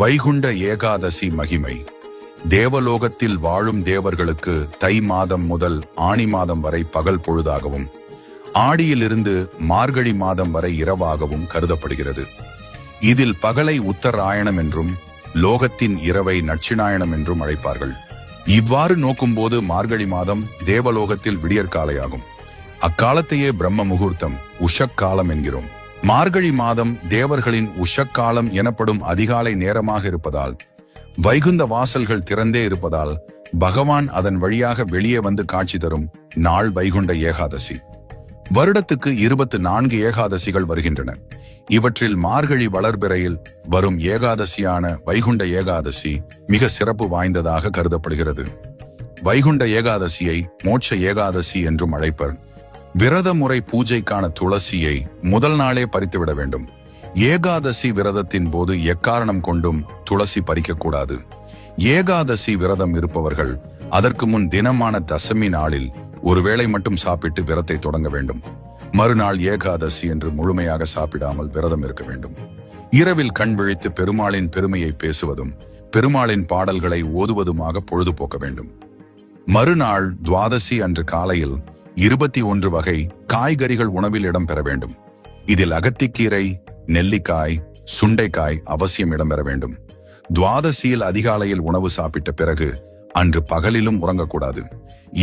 வைகுண்ட ஏகாதசி மகிமை. தேவலோகத்தில் வாழும் தேவர்களுக்கு தை மாதம் முதல் ஆணி மாதம் வரை பகல் பொழுதாகவும் ஆடியிலிருந்து மார்கழி மாதம் வரை இரவாகவும் கருதப்படுகிறது. இதில் பகலை உத்தராயணம் என்றும் லோகத்தின் இரவை நட்சிணாயணம் என்றும் அழைப்பார்கள். இவ்வாறு நோக்கும்போது மார்கழி மாதம் தேவலோகத்தில் விடியற்காலையாகும். அக்காலத்தையே பிரம்ம முகூர்த்தம் உஷக்காலம் என்கிறோம். மார்கழி மாதம் தேவர்களின் உஷக்காலம் எனப்படும் அதிகாலை நேரமாக இருப்பதால், வைகுந்த வாசல்கள் திறந்தே இருப்பதால் பகவான் அதன் வழியாக வெளியே வந்து காட்சி தரும் நாள் வைகுண்ட ஏகாதசி. வருடத்துக்கு 24 ஏகாதசிகள் வருகின்றன. இவற்றில் மார்கழி வளர்பிறையில் வரும் ஏகாதசியான வைகுண்ட ஏகாதசி மிக சிறப்பு வாய்ந்ததாக கருதப்படுகிறது. வைகுண்ட ஏகாதசியை மோட்ச ஏகாதசி என்றும் அழைப்பர். விரத முறை பூஜைக்கான துளசியை முதல் நாளே பறித்துவிட வேண்டும். ஏகாதசி விரதத்தின் போது எக்காரணம் கொண்டும் துளசி பறிக்கக்கூடாது. ஏகாதசி விரதம் இருப்பவர்கள் அதற்கு முன் தினமான தசமி நாளில் ஒருவேளை மட்டும் சாப்பிட்டு விரத்தை தொடங்க வேண்டும். மறுநாள் ஏகாதசி என்று முழுமையாக சாப்பிடாமல் விரதம் இருக்க வேண்டும். இரவில் கண் விழித்து பெருமாளின் பெருமையை பேசுவதும் பெருமாளின் பாடல்களை ஓதுவதுமாக பொழுதுபோக்க வேண்டும். மறுநாள் துவாதசி அன்று காலையில் 21 வகை காய்கறிகள் உணவில் இடம்பெற வேண்டும். இதில் அகத்திக்கீரை, நெல்லிக்காய், சுண்டைக்காய் அவசியம் இடம்பெற வேண்டும். துவாதசியில் அதிகாலையில் உணவு சாப்பிட்ட பிறகு அன்று பகலிலும் உறங்கக்கூடாது.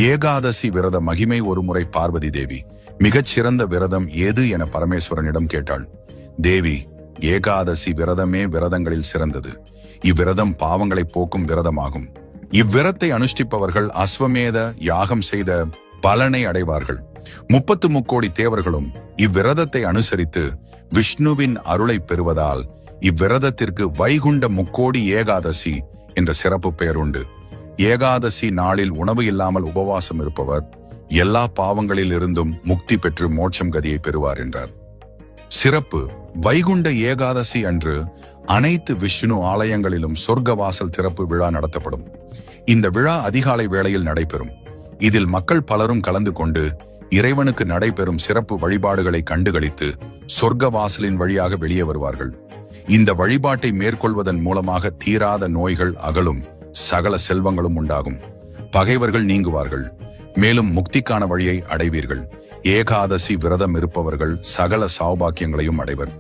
ஏகாதசி விரத மகிமை. ஒருமுறை பார்வதி தேவி மிகச்சிறந்த விரதம் ஏது என பரமேஸ்வரனிடம் கேட்டாள். தேவி, ஏகாதசி விரதமே விரதங்களில் சிறந்தது. இவ்விரதம் பாவங்களை போக்கும் விரதமாகும். இவ்விரத்தை அனுஷ்டிப்பவர்கள் அஸ்வமேத யாகம் செய்த பலனை அடைவார்கள். 33 கோடி தேவர்களும் இவ்விரதத்தை அனுசரித்து விஷ்ணுவின் அருளை பெறுவதால் இவ்விரதத்திற்கு வைகுண்ட முக்கோடி ஏகாதசி என்ற சிறப்பு பெயர் உண்டு. ஏகாதசி நாளில் உணவு இல்லாமல் உபவாசம் இருப்பவர் எல்லா பாவங்களில் இருந்தும் முக்தி பெற்று மோட்சம் கதியை பெறுவார் என்றார். சிறப்பு. வைகுண்ட ஏகாதசி அன்று அனைத்து விஷ்ணு ஆலயங்களிலும் சொர்க்கவாசல் திறப்பு விழா நடத்தப்படும். இந்த விழா அதிகாலை வேளையில் நடைபெறும். இதில் மக்கள் பலரும் கலந்து கொண்டு இறைவனுக்கு நடைபெறும் சிறப்பு வழிபாடுகளை கண்டுகளித்து சொர்க்க வாசலின் வழியாக வெளியே வருவார்கள். இந்த வழிபாட்டை மேற்கொள்வதன் மூலமாக தீராத நோய்கள் அகலும், சகல செல்வங்களும் உண்டாகும், பகைவர்கள் நீங்குவார்கள், மேலும் முக்திக்கான வழியை அடைவீர்கள். ஏகாதசி விரதம் இருப்பவர்கள் சகல சௌபாக்கியங்களையும் அடைவர்.